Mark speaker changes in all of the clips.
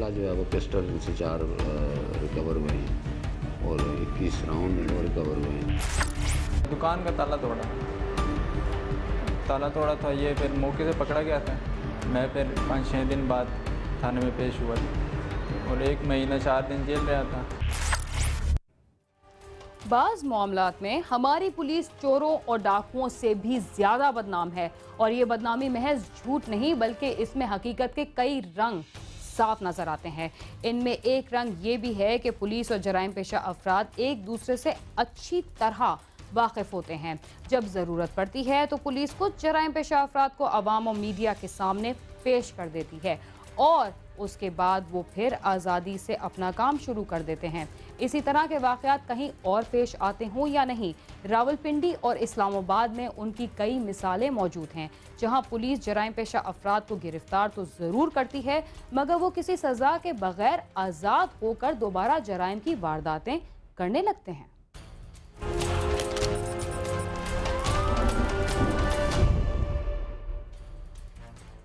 Speaker 1: असला जो है वो पिस्टल से 4 रिकवर हुए हैं और 21 राउंड और रिकवर हुए हैं।
Speaker 2: दुकान का ताला तोड़ा था ये, फिर मौके से पकड़ा गया था। मैं फिर 5-6 दिन बाद थाने में पेश हुआ और 1 महीना 4 दिन जेल रहा था।
Speaker 3: बाज़ मामलात में हमारी पुलिस चोरों और डाकुओं से भी ज़्यादा बदनाम है, और ये बदनामी महज झूठ नहीं बल्कि इसमें हकीकत के कई रंग साफ नजर आते हैं। इनमें एक रंग ये भी है कि पुलिस और जराइम पेशा अफराद एक दूसरे से अच्छी तरह वाकिफ होते हैं। जब ज़रूरत पड़ती है तो पुलिस को जराइम पेशा अफराद को अवाम और मीडिया के सामने पेश कर देती है और उसके बाद वो फिर आज़ादी से अपना काम शुरू कर देते हैं। इसी तरह के वाक़यात कहीं और पेश आते हों या नहीं, रावलपिंडी और इस्लामाबाद में उनकी कई मिसालें मौजूद हैं, जहां पुलिस जराइम पेशा अफराद को गिरफ्तार तो ज़रूर करती है मगर वो किसी सज़ा के बगैर आज़ाद होकर दोबारा जराइम की वारदातें करने लगते हैं।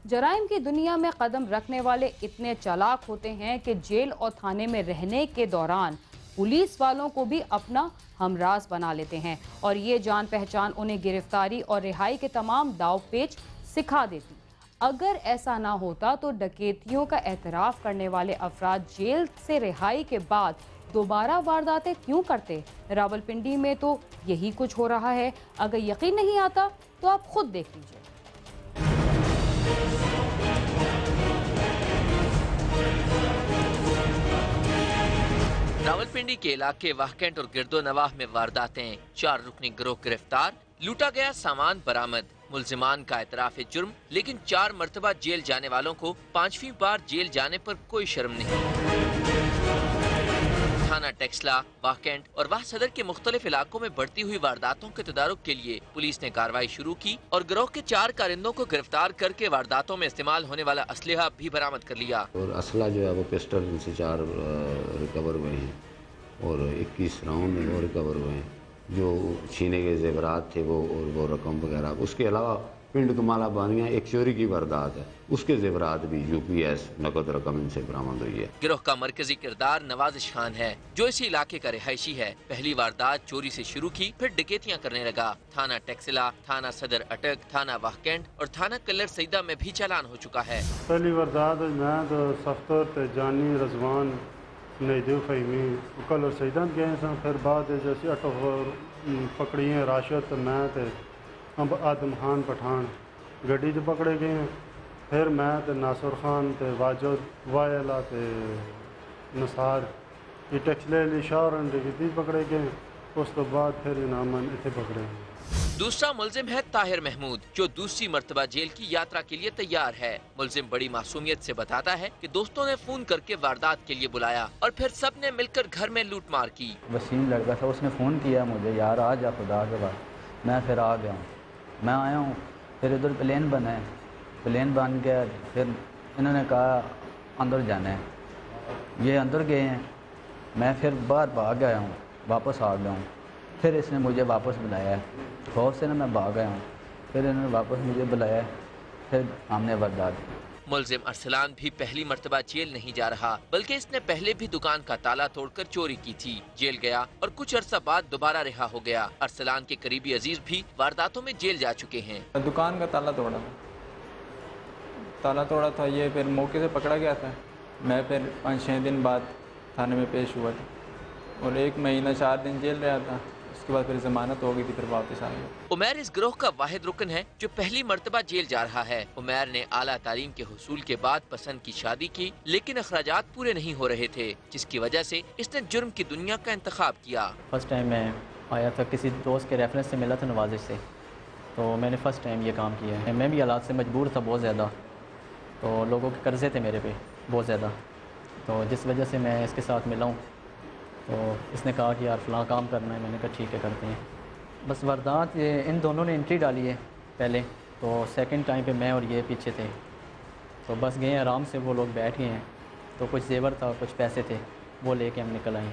Speaker 3: जराइम की दुनिया में कदम रखने वाले इतने चालाक होते हैं कि जेल और थाने में रहने के दौरान पुलिस वालों को भी अपना हमराज बना लेते हैं और ये जान पहचान उन्हें गिरफ्तारी और रिहाई के तमाम दाव पेच सिखा देती। अगर ऐसा ना होता तो डकैतियों का एतराफ़ करने वाले अफराद जेल से रिहाई के बाद दोबारा वारदातें क्यों करते? रावलपिंडी में तो यही कुछ हो रहा है। अगर यकीन नहीं आता तो आप खुद देख लीजिए।
Speaker 4: रावलपिंडी के इलाके वाहकेंट और गिरदो नवाह में वारदातें, 4 रुकनी गिरोह गिरफ्तार, लूटा गया सामान बरामद, मुल्जिमान का एतराफ़ जुर्म, लेकिन 4 मरतबा जेल जाने वालों को 5वीं बार जेल जाने पर कोई शर्म नहीं। थाना टेक्सला, वाहकेंट और वाह सदर के मुख्तलिफ इलाकों में बढ़ती हुई वारदातों के तदारुक के लिए पुलिस ने कार्रवाई शुरू की और गिरोह के 4 कारिंदों को गिरफ्तार करके वारदातों में इस्तेमाल होने वाला असलहा भी बरामद कर लिया।
Speaker 1: और असला जो है वो पिस्टल से 4 रिकवर हुए हैं और 21 राउंड और रिकवर हुए हैं। जो छीने के जेवरात थे वो रकम वगैरह, उसके अलावा पिंड कमाला बानिया एक चोरी की वारदात है, उसके जेवरात भी UPS नकद रकम इनसे बरामद हुई है।
Speaker 4: गिरोह का मरकजी किरदार नवाजिश खान है, जो इसी इलाके का रिहायशी है। पहली वारदात चोरी से शुरू की, फिर डकैतियां करने लगा। थाना टेक्सला, थाना सदर अटक, थाना वाहकेंट और थाना कल्लर सईदा में भी चालान हो चुका है।
Speaker 5: पहली वारदात मैं तो सफ्तर जानी रजवान नईदू फहीमी कल्लर सईदा गए सन, फिर बाद जैसे अटो पकड़ी है राशत मैं तो अब आदम खान पठान गड्डी च पकड़े गए हैं। फिर मैं तो नासर खान तो वाजद वायला तो नसार ये टेक्सले शाह डकैती पकड़े गए। उस तो बाद फिर इनामन इतने पकड़े हैं।
Speaker 4: दूसरा मुल्जिम है ताहिर महमूद, जो दूसरी मर्तबा जेल की यात्रा के लिए तैयार है। मुल्जिम बड़ी मासूमियत से बताता है कि दोस्तों ने फोन करके वारदात के लिए बुलाया और फिर सब ने मिलकर घर में लूट मार की।
Speaker 6: वसीम लड़का था, उसने फ़ोन किया मुझे, यार आ जा खुदा के बाद। मैं फिर आ गया हूँ, मैं आया हूँ। फिर इधर प्लेन बना है, प्लेन बन गया। फिर इन्होंने कहा अंदर जाना है, ये अंदर गए हैं। मैं फिर बाहर भाग गया हूँ, वापस आ गया हूँ। फिर इसने मुझे वापस बुलाया, खौफ से ना मैं भाग गया हूँ। फिर इन्होंने वापस मुझे बुलाया, फिर हमने वारदात।
Speaker 4: मुल्जिम अरसलान भी पहली मर्तबा जेल नहीं जा रहा, बल्कि इसने पहले भी दुकान का ताला तोड़कर चोरी की थी। जेल गया और कुछ अरसा बाद दोबारा रिहा हो गया। अरसलान के करीबी अजीज भी वारदातों में जेल जा चुके हैं।
Speaker 2: दुकान का ताला तोड़ा था ये, फिर मौके से पकड़ा गया था। मैं फिर 5-6 दिन बाद थाने में पेश हुआ था और 1 महीना 4 दिन जेल रहा था। उसके बाद फिर जमानत हो गई थी, फिर वापस आ गया।
Speaker 4: उमैर इस गिरोह का वाहिद रुकन है जो पहली मर्तबा जेल जा रहा है। उमैर ने आला तालीम के हुसूल के बाद पसंद की शादी की, लेकिन अखराजात पूरे नहीं हो रहे थे, जिसकी वजह से इसने जुर्म की दुनिया का इंतखाब किया।
Speaker 7: फर्स्ट टाइम मैं आया था, किसी दोस्त के रेफरेंस से मिला था नवाजिश से, तो मैंने फ़र्स्ट टाइम ये काम किया है। मैं भी हालात से मजबूर था बहुत ज़्यादा, तो लोगों के कर्ज़े थे मेरे पे बहुत ज़्यादा, तो जिस वजह से मैं इसके साथ मिला हूँ। तो इसने कहा कि यार फ़लाँ काम करना है, मैंने कहा ठीक है करते हैं। बस वारदात ये इन दोनों ने एंट्री डाली है पहले, तो सेकंड टाइम पे मैं और ये पीछे थे, तो बस गए आराम से, वो लोग बैठ गए हैं। तो कुछ जेवर था, कुछ पैसे थे, वो लेके हम निकल आए।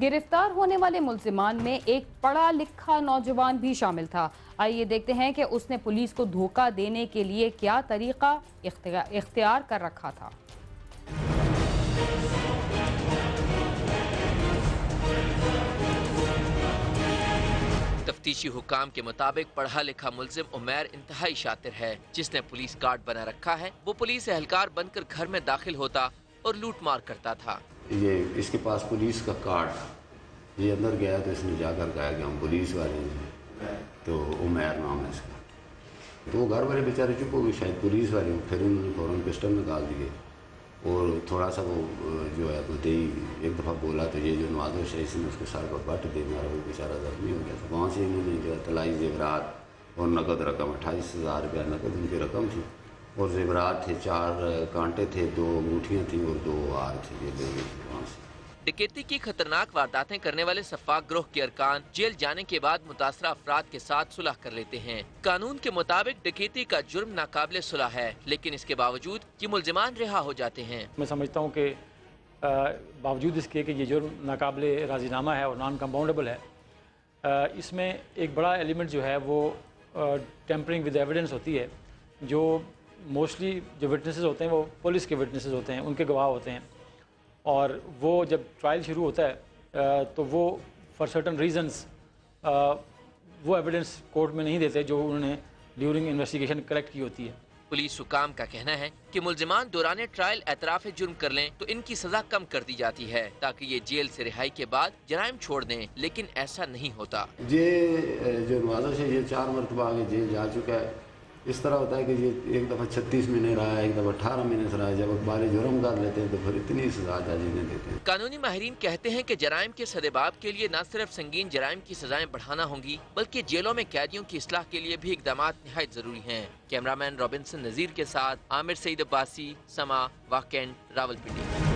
Speaker 3: गिरफ्तार होने वाले मुल्जिमान में एक पढ़ा लिखा नौजवान भी शामिल था। आइए देखते हैं कि उसने पुलिस को धोखा देने के लिए क्या तरीका इख्तियार कर रखा था।
Speaker 4: तफ्तीशी हुकाम के मुताबिक पढ़ा लिखा मुल्जिम उमैर इंतहाई शातिर है, जिसने पुलिस गार्ड बना रखा है। वो पुलिस एहलकार बनकर घर में दाखिल होता और लूट मार करता था।
Speaker 1: ये इसके पास पुलिस का कार्ड, ये अंदर गया तो इसने जाकर कहा कि हम पुलिस वाले हैं, तो उमैर नाम है इसका। तो वो घर वाले बेचारे चुप हो गए, शायद पुलिस वाले। फिर उन्होंने फ़ौरन पिस्टल निकाल दिए और थोड़ा सा वो जो है तो एक दफ़ा बोला तो ये जो नवाज़िश है इसने उसके सर पर बट दे मारा, वो बेचारा जख्मी हो गया था। वहाँ से इन्होंने जो है तलाई जेवरात और नकद रकम 28,000 रुपया नकद उनकी रकम थी और जेवरात थे, 4 कांटे थे, 2 अंगूठियाँ थी और 2 हार थे। ये ले गए थे वहाँ से।
Speaker 4: डकैती की खतरनाक वारदातें करने वाले सफाक ग्रोह के अरकान जेल जाने के बाद मुतासरा अफराद के साथ सुलह कर लेते हैं। कानून के मुताबिक डकैती का जुर्म नाकाबिले सुलह है, लेकिन इसके बावजूद ये मुल्जिमान रिहा हो जाते हैं।
Speaker 8: मैं समझता हूँ कि बावजूद इसके कि ये जुर्म नाकाबिले राजीनामा है और नॉन कंपाउंडेबल है, इसमें एक बड़ा एलिमेंट जो है वो टेम्परिंग विद एविडेंस होती है। जो मोस्टली जो विटनेसेस होते हैं वो पुलिस के विटनेसेस होते हैं, उनके गवाह होते हैं, और वो जब ट्रायल शुरू होता है तो वो फॉर सर्टन रीजंस वो एविडेंस कोर्ट में नहीं देते जो उन्होंने ड्यूरिंग इन्वेस्टिगेशन कलेक्ट की होती है।
Speaker 4: पुलिस हुकाम का कहना है कि मुल्जिमान दौरान ट्रायल एतराफ़ जुर्म कर लें तो इनकी सजा कम कर दी जाती है ताकि ये जेल से रिहाई के बाद जराइम छोड़ दें, लेकिन ऐसा नहीं होता।
Speaker 1: ये जो नवाज़िश है ये 4 मरतबा आगे जेल जा चुका है। इस तरह होता है कि ये एक दफ़ा 36 महीने रहा है, एक दफ़ा 18 महीने से रहा है। जब अखबार जुर्म कर लेते हैं तो फिर इतनी सजा जजीने देते हैं।
Speaker 4: कानूनी माहिरीन कहते हैं कि जराइम के सदेबाब के लिए न सिर्फ संगीन जराइम की सजाएं बढ़ाना होंगी, बल्कि जेलों में कैदियों की इस्लाह के लिए भी इकदाम निहायत जरूरी हैं। कैमरामैन रॉबिन्सन नज़ीर के साथ आमिर सईद अब्बासी, समा, वाकेंड, रावलपिंडी।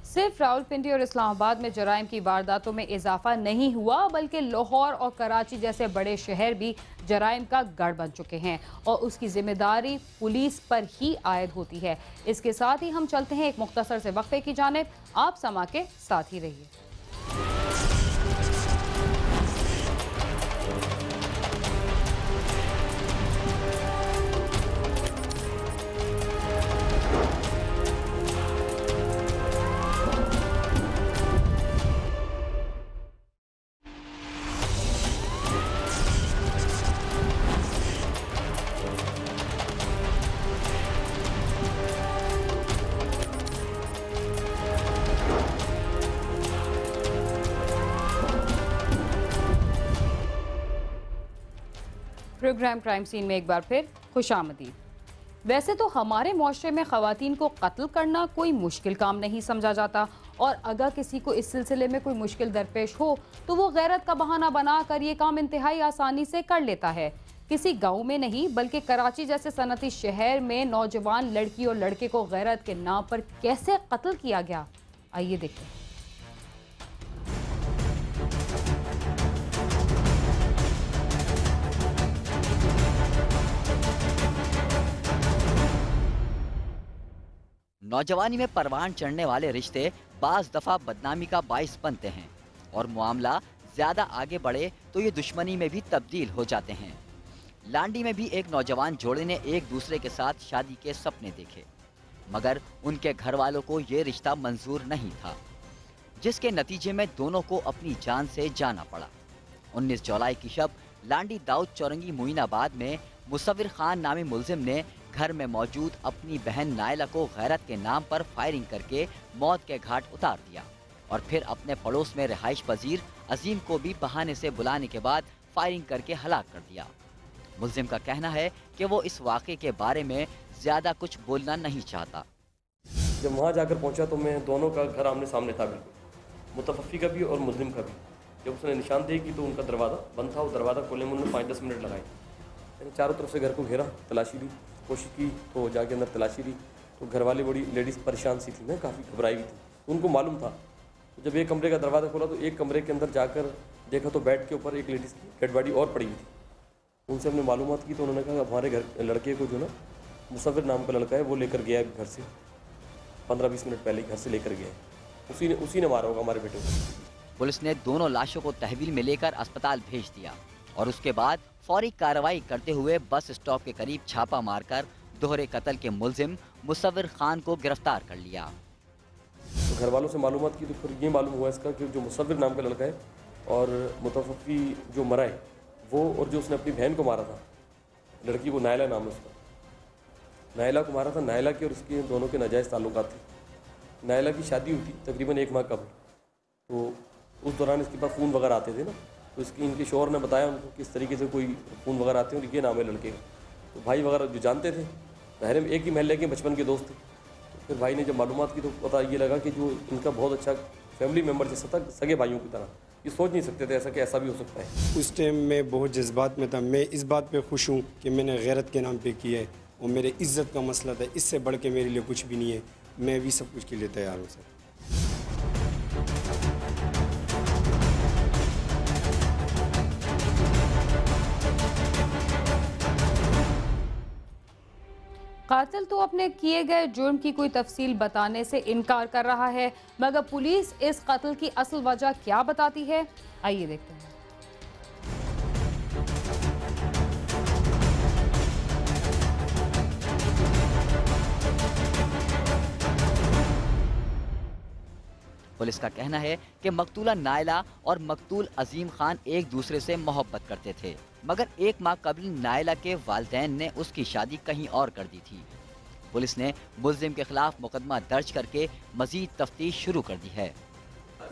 Speaker 3: सिर्फ रावलपिंडी और इस्लामाबाद में जराइम की वारदातों में इजाफा नहीं हुआ, बल्कि लाहौर और कराची जैसे बड़े शहर भी जराइम का गढ़ बन चुके हैं और उसकी जिम्मेदारी पुलिस पर ही आयद होती है। इसके साथ ही हम चलते हैं एक मुख्तसर से वक्फे की जानिब। आप समा के साथ ही रहिए। प्रोग्राम क्राइम सीन में एक बार फिर खुशामदीद। वैसे तो हमारे मुआशरे में ख़वातीन को कत्ल करना कोई मुश्किल काम नहीं समझा जाता, और अगर किसी को इस सिलसिले में कोई मुश्किल दरपेश हो तो वो गैरत का बहाना बनाकर ये काम इंतहाई आसानी से कर लेता है। किसी गांव में नहीं बल्कि कराची जैसे सनती शहर में नौजवान लड़की और लड़के को गैरत के नाम पर कैसे कत्ल किया गया, आइए देखते हैं।
Speaker 9: नौजवानी में परवान चढ़ने वाले रिश्ते बाज दफा बदनामी का बाइस बनते हैं और मामला ज्यादा आगे बढ़े तो ये दुश्मनी में भी तब्दील हो जाते हैं। लांडी में भी एक नौजवान जोड़े ने एक दूसरे के साथ शादी के सपने देखे, मगर उनके घर वालों को ये रिश्ता मंजूर नहीं था, जिसके नतीजे में दोनों को अपनी जान से जाना पड़ा। 19 जुलाई की शब लांडी दाऊद चौरंगी मोइनाबाद में मुसव्विर खान नामी मुलजिम ने घर में मौजूद अपनी बहन नायला को गैरत के नाम पर फायरिंग करके मौत के घाट उतार दिया और फिर अपने पड़ोस में रिहाइश पजीर अजीम को भी बहाने से बुलाने के बाद फायरिंग करके हलाक कर दिया। मुलजिम का कहना है कि वो इस वाक़े के बारे में ज़्यादा कुछ बोलना नहीं चाहता।
Speaker 10: जब वहाँ जाकर पहुँचा तो मैं दोनों का घर आमने सामने था, बिल्कुल मुतफ़्फ़ी का भी और मुलजिम का भी। जब उसने निशानदेही की तो उनका दरवाज़ा बंद था, वो दरवाज़ा खोलने में उन्होंने 5-10 मिनट लगाए। मैंने चारों तरफ से घर को घेरा, तलाशी ली, कोशिश की तो जाके अंदर तलाशी ली तो घर वाली बड़ी लेडीज़ परेशान सी थी, मैं काफ़ी घबराई हुई थी। उनको मालूम था। तो जब एक कमरे का दरवाज़ा खोला तो एक कमरे के अंदर जाकर देखा तो बेड के ऊपर एक लेडीज़ की डेड बॉडी और पड़ी हुई थी। उनसे हमने मालूमात की तो उन्होंने कहा हमारे घर लड़के को जो ना मुसव्विर नाम का लड़का है, वो लेकर गया है घर से 15-20 मिनट पहले घर से लेकर गया है। उसी ने मारा होगा हमारे बेटे को।
Speaker 9: पुलिस ने दोनों लाशों को तहवील में लेकर अस्पताल भेज दिया और उसके बाद फौरी कार्रवाई करते हुए बस स्टॉप के करीब छापा मारकर दोहरे कत्ल के मुलजिम मुसव्विर खान को गिरफ्तार कर लिया।
Speaker 10: तो घर वालों से मालूमात की तो फिर ये मालूम हुआ इसका कि जो मुसव्विर नाम का लड़का है और मुतवफ़्फ़ी जो मरा है वो, और जो उसने अपनी बहन को मारा था, लड़की को नायला नाम है उसका, नायला को मारा था। नायला के और उसके दोनों के नाजायज़ ताल्लुकात थे। नायला की शादी हुई थी तकरीबन 1 माह कबल, तो उस दौरान इसके पास फ़ोन वगैरह आते थे ना, तो इसकी इनके शोहर ने बताया उनको किस तरीके से कोई फ़ोन वगैरह आते हैं और ये नाम है लड़के का। तो भाई वगैरह जो जानते थे, महरे में एक ही महल्ले के बचपन के दोस्त थे। तो फिर भाई ने जब मालूमात की तो पता ये लगा कि जो इनका बहुत अच्छा फैमिली मेम्बर जैसा था, सगे भाइयों की तरह। ये सोच नहीं सकते थे ऐसा कि ऐसा भी हो सकता है।
Speaker 11: उस टाइम मैं बहुत जज्बात में था। मैं इस बात पे खुश हूँ कि मैंने गैरत के नाम पे किया है और मेरे इज़्ज़त का मसला था। इससे बढ़ के मेरे लिए कुछ भी नहीं है। मैं भी सब कुछ के लिए तैयार हूँ सर।
Speaker 3: कातिल तो अपने किए गए जुर्म की कोई तफसील बताने से इनकार कर रहा है, मगर पुलिस इस कत्ल की असल वजह क्या बताती है, आइए देखते हैं।
Speaker 9: पुलिस का कहना है कि मकतूला नायला और मकतूल अजीम खान एक दूसरे से मोहब्बत करते थे, मगर 1 माह कबल नायला के वालिदैन ने उसकी शादी कहीं और कर दी थी। पुलिस ने मुल्जिम के खिलाफ मुकदमा दर्ज करके मजीद तफ्तीश शुरू कर दी है।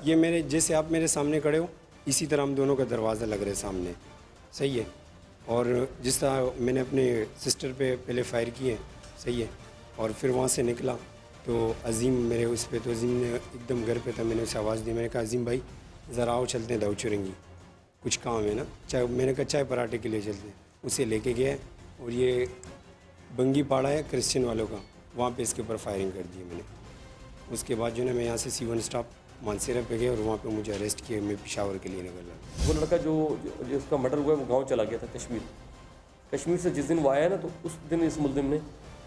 Speaker 11: ये मेरे जैसे आप मेरे सामने खड़े हो, इसी तरह हम दोनों का दरवाज़ा लग रहा है सामने, सही है। और जिस तरह मैंने अपने सिस्टर पे पहले फायर किए, सही है, और फिर वहाँ से निकला तो अजीम मेरे उस पे, तो अजीम ने एकदम घर पे था। मैंने उसे आवाज़ दी, मैंने कहा अजीम भाई ज़रा आओ चलते हैं दाऊ चुरंगी, कुछ काम है ना, चाय, मैंने कहा चाय पराठे के लिए चलते हैं। उसे लेके गया और ये बंगी पाड़ा है क्रिश्चियन वालों का, वहाँ पे इसके ऊपर फायरिंग कर दी मैंने। उसके बाद जो है मैं यहाँ से C1 स्टॉप मानसेरा पे गया और वहाँ पे मुझे अरेस्ट किया। मैं पेशावर के लिए निकल रहा।
Speaker 10: वो लड़का जो जिसका मर्डर हुआ है वो गाँव चला गया था कश्मीर से। जिस दिन वो आया ना तो उस दिन इस मुल्जिम ने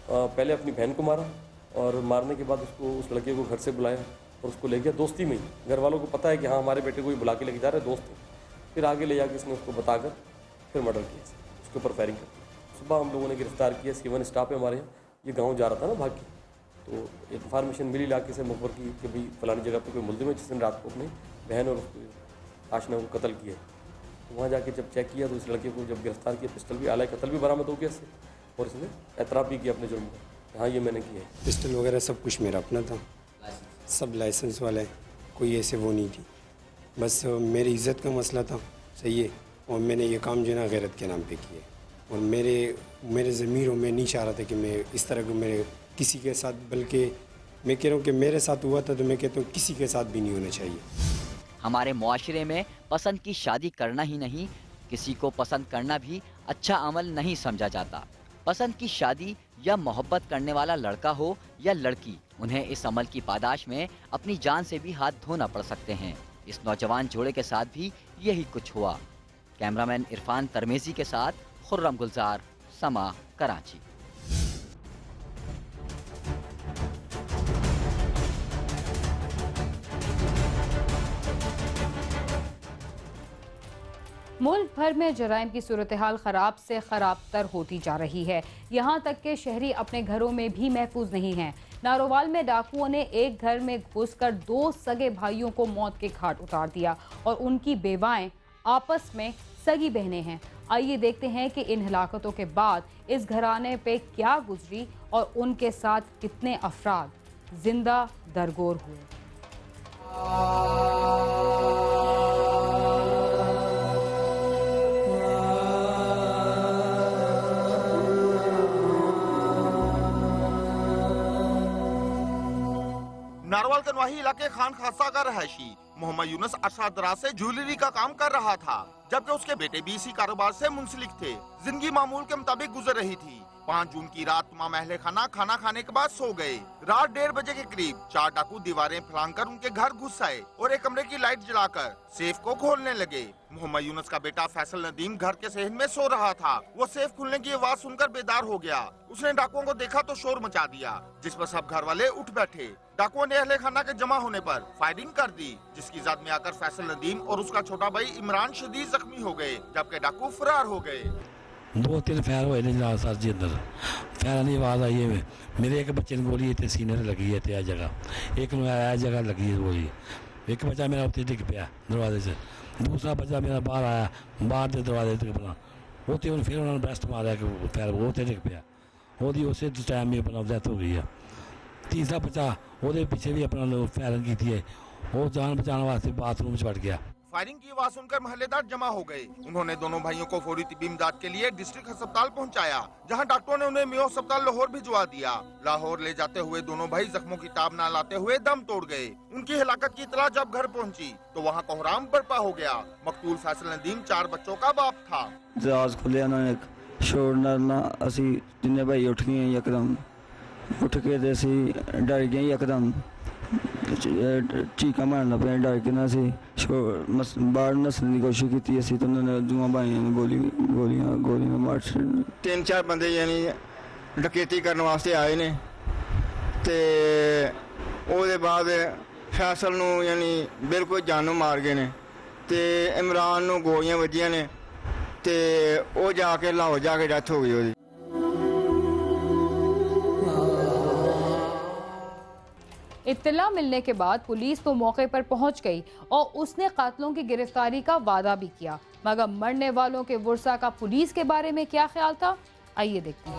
Speaker 10: पहले अपनी बहन को मारा और मारने के बाद उस लड़के को घर से बुलाया और उसको ले गया दोस्ती में ही। घर वालों को पता है कि हाँ हमारे बेटे को ही बुला के लेके जा रहे हैं दोस्त है। फिर आगे ले जाके इसने उसको बताकर फिर मर्डर किया, उसके ऊपर फायरिंग कर। सुबह हम लोगों ने गिरफ्तार किया। C1 स्टाफ है हमारे यहाँ, ये गांव जा रहा था ना भाग के, तो इन्फॉर्मेशन मिली इलाके से मुखबर की कि भाई फलानी जगह पे कोई मुल्जिम है जिसने रात को अपनी बहन और उसको आशना को कत्ल किया। तो वहाँ जाके जब चेक किया तो इस लड़के को जब गिरफ्तार किया, पिस्टल भी आला कत्ल भी बरामद हो गया इससे, और इसने एतराफ़ भी किया अपने जुर्म को, हाँ ये मैंने किया है।
Speaker 11: पिस्टल वगैरह सब कुछ मेरा अपना था, सब लाइसेंस वाला है, कोई ऐसे वो नहीं थी। बस मेरी इज़्ज़त का मसला था, सही है, और मैंने ये काम जो है ना गैरत के नाम पे किया। और मेरे ज़मीर में नहीं चाह रहा था कि मैं इस तरह के मेरे किसी के साथ, बल्कि मैं कह रहा हूँ कि मेरे साथ हुआ था तो मैं कहता हूँ किसी के साथ भी नहीं होना चाहिए।
Speaker 9: हमारे मुआशरे में पसंद की शादी करना ही नहीं, किसी को पसंद करना भी अच्छा अमल नहीं समझा जाता। पसंद की शादी या मोहब्बत करने वाला लड़का हो या लड़की, उन्हें इस अमल की पादाश में अपनी जान से भी हाथ धोना पड़ सकते हैं। इस नौजवान जोड़े के साथ भी यही कुछ हुआ। कैमरामैन इरफान तरमेजी के साथ खुर्रम गुलजार, समा, कराची।
Speaker 3: मुल्क भर में जराइम की सूरत हाल ख़राब से ख़राब तर होती जा रही है। यहाँ तक के शहरी अपने घरों में भी महफूज नहीं हैं। नारोवाल में डाकुओं ने एक घर में घुसकर 2 सगे भाइयों को मौत के घाट उतार दिया और उनकी बेवाएं आपस में सगी बहनें हैं। आइए देखते हैं कि इन हलाकतों के बाद इस घराने पे क्या गुजरी और उनके साथ कितने अफराद जिंदा दरगोर हुए।
Speaker 12: नारवाल कनवाही इलाके खान खासा का रहायशी मोहम्मद यूनुस अरसा दराज से ज्वेलरी का काम कर रहा था, जबकि उसके बेटे भी इसी कारोबार से मुंसलिक थे। जिंदगी मामूल के मुताबिक गुजर रही थी। 5 जून की रात तमाम अहले खाना खाना खाने के बाद सो गए। रात 1:30 बजे के करीब 4 डाकू दीवारें फलांकर उनके घर घुस आए और एक कमरे की लाइट जलाकर सेफ को खोलने लगे। मोहम्मद यूनुस का बेटा फैसल नदीम घर के सहन में सो रहा था। वो सेफ खुलने की आवाज सुनकर बेदार हो गया। उसने डाकुओं को देखा तो शोर मचा दिया, जिस पर सब घर वाले उठ बैठे। डाकुओं ने अहले खाना के जमा होने पर फायरिंग कर दी, जिसकी जद में आकर फैसल नदीम और उसका छोटा भाई इमरान शदीद जख्मी हो गए, जबकि डाकू फरार हो गए।
Speaker 13: 2-3 फैर हुए ने सर जी अंदर फैर की आवाज़ आई है। मेरे एक बच्चे ने गोली इतने सीने लगी है इतने जगह, एक जगह लगी है गोली। एक बच्चा मेरा उत्ते डिग पाया दरवाजे से, दूसरा बच्चा मेरा बाहर आया, बाहर के दरवाजे तक अपना वो तो फिर उन्होंने ब्रेस्ट मारा कि फैर वो उत्ते डिग पाया, वो उस टाइम में अपना डेथ हो गई है। तीसरा बच्चा वो पीछे भी अपना फायरिंग की है, वो जान बचाने वास्ते बाथरूम चढ़ गया।
Speaker 12: फायरिंग की आवाज सुनकर महल्लेदार जमा हो गए। उन्होंने दोनों भाइयों को फौरी तिब्बी इमदाद के लिए डिस्ट्रिक्ट अस्पताल पहुंचाया, जहां डॉक्टरों ने उन्हें मेयो अस्पताल लाहौर भिजवा दिया। लाहौर ले जाते हुए दोनों भाई जख्मों की ताब न लाते हुए दम तोड़ गए। उनकी हिलाकत की इतला जब घर पहुंची तो वहां कोहराम बर्पा हो गया। मकतूल फैसल नदीम 4 बच्चों का बाप था।
Speaker 14: दरवाज़ा खुलिया उन्होंने शोर ना असी तिन्ने भाई उठ गए यकदम, उठ के डर गए यकदम, चीका मारना पे डर के ना बाहर नसने की कोशिश की असी तो उन्होंने दूआ भाइयों ने गोलियां मार।
Speaker 15: 3-4 बंदे यानी डकैती करने वास्ते आए ने ते ਉਹਦੇ बाद फैसल नूं यानी बिल्कुल जानों मार गए ने ते इमरान नूं गोलियां वजियां ने ते वो जाके लाहौर जाके डेथ हो गई ਉਹਦੀ।
Speaker 3: इत्तला मिलने के बाद पुलिस तो मौके पर पहुंच गई और उसने कातिलों की गिरफ्तारी का वादा भी किया, मगर मरने वालों के वर्सा का पुलिस के बारे में क्या ख्याल था, आइए देखते हैं।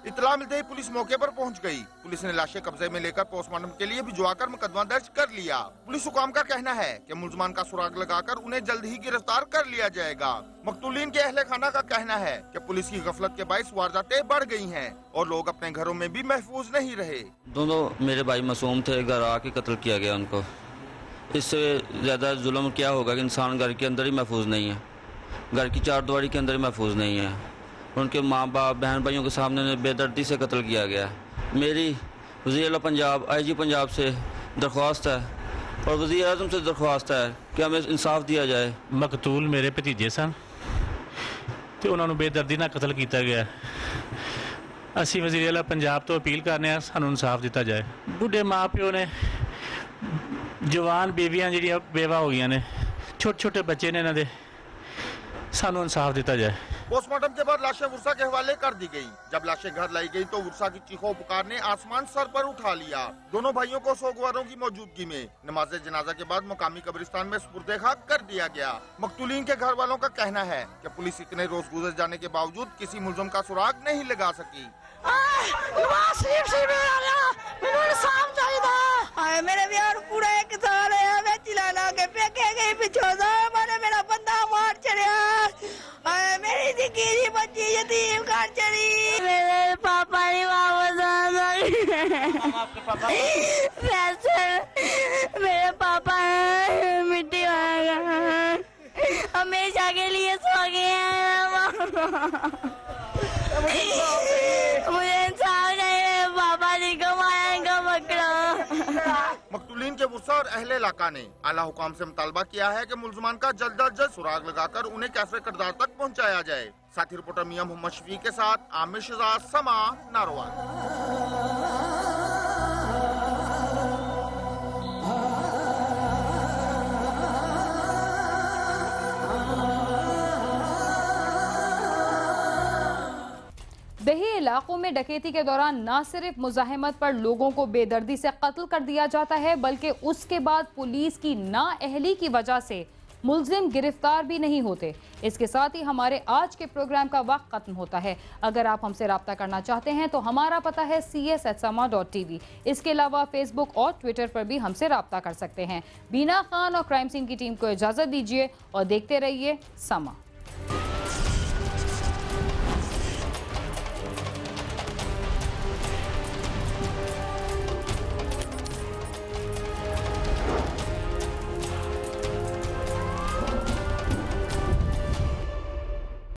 Speaker 12: इत्तला मिलते ही पुलिस मौके पर पहुंच गई। पुलिस ने लाशें कब्जे में लेकर पोस्टमार्टम के लिए भिजवाकर मुकदमा दर्ज कर लिया। पुलिस हुकाम का कहना है कि मुलजमान का सुराग लगाकर उन्हें जल्द ही गिरफ्तार कर लिया जाएगा। मकतूलीन के अहले खाना का कहना है कि पुलिस की गफलत के बाइस वारदातें बढ़ गई हैं और लोग अपने घरों में भी महफूज नहीं रहे।
Speaker 16: दोनों मेरे भाई मासूम थे, घर आके कत्ल किया गया उनको। इससे ज्यादा जुल्म क्या होगा कि इंसान घर के अंदर ही महफूज नहीं है, घर की चारदीवारी के अंदर ही महफूज नहीं है। उनके माँ बाप बहन भाइयों के सामने बेदर्दी से कत्ल किया गया। मेरी वज़ीर पंजाब IG पंजाब से दरख्वास्त है और वज़ीर आज़म से दरख्वास्त है कि हमें इंसाफ दिया जाए।
Speaker 17: मकतूल मेरे भतीजे सन तो उन्होंने बेदर्दी ना कत्ल किया गया। असी वज़ीर आला पंजाब तो अपील करने हैं सानू इंसाफ दिता जाए। बुढ़े माँ प्यो ने, जवान बेबियां जिहड़ियां बेवा हो गई ने, छोटे छोटे बच्चे ने, इन्हां दे सानू इंसाफ दिता जाए।
Speaker 12: पोस्टमार्टम के बाद लाशें वर्षा के हवाले कर दी गई। जब लाशें घर लाई गई तो वर्षा की चीखों पुकार ने आसमान सर पर उठा लिया। दोनों भाइयों को सोगवारों की मौजूदगी में नमाज जनाजा के बाद मुकामी कब्रिस्तान में सुपुर्दे खाक कर दिया गया। मकतूलीन के घर वालों का कहना है कि पुलिस इतने रोज गुजर जाने के बावजूद किसी मुलजम का सुराग नहीं लगा सकी।
Speaker 18: मेरे प्यार पूरा 1 साल है, मैं चिल्ला ला के फेंके गई पिछो दा मारे मेरा बंदा मार चढ़िया। मेरी जिंदगी बच्ची यतीम कर चली। मेरे पापा ने वापस आ मेरे पापा मिट्टी हमेशा के लिए सो गए। मुझे इंसाफ नहीं, पापा ने कमाया इनका पकड़ा।
Speaker 12: मकतूलीन के वर्सा और अहले इलाका ने आला हुकाम से मुतालबा किया है कि मुलजमान का जल्द अज जल्द सुराग लगाकर उन्हें कैफे किरदार तक पहुंचाया जाए। साथी रिपोर्टर मियां मोहम्मद शफीक के साथ आमिर शहजाद, समा, नारोवाल।
Speaker 3: दही इलाकों में डकैती के दौरान न सिर्फ मुजाहिमत पर लोगों को बेदर्दी से कत्ल कर दिया जाता है, बल्कि उसके बाद पुलिस की नाअहली की वजह से मुलजिम गिरफ्तार भी नहीं होते। इसके साथ ही हमारे आज के प्रोग्राम का वक्त खत्म होता है। अगर आप हमसे रब्ता करना चाहते हैं तो हमारा पता है cs@sama.tv। इसके अलावा फेसबुक और ट्विटर पर भी हमसे रब्ता कर सकते हैं। बीना खान और क्राइम सीन की टीम को इजाज़त दीजिए और देखते रहिए समा।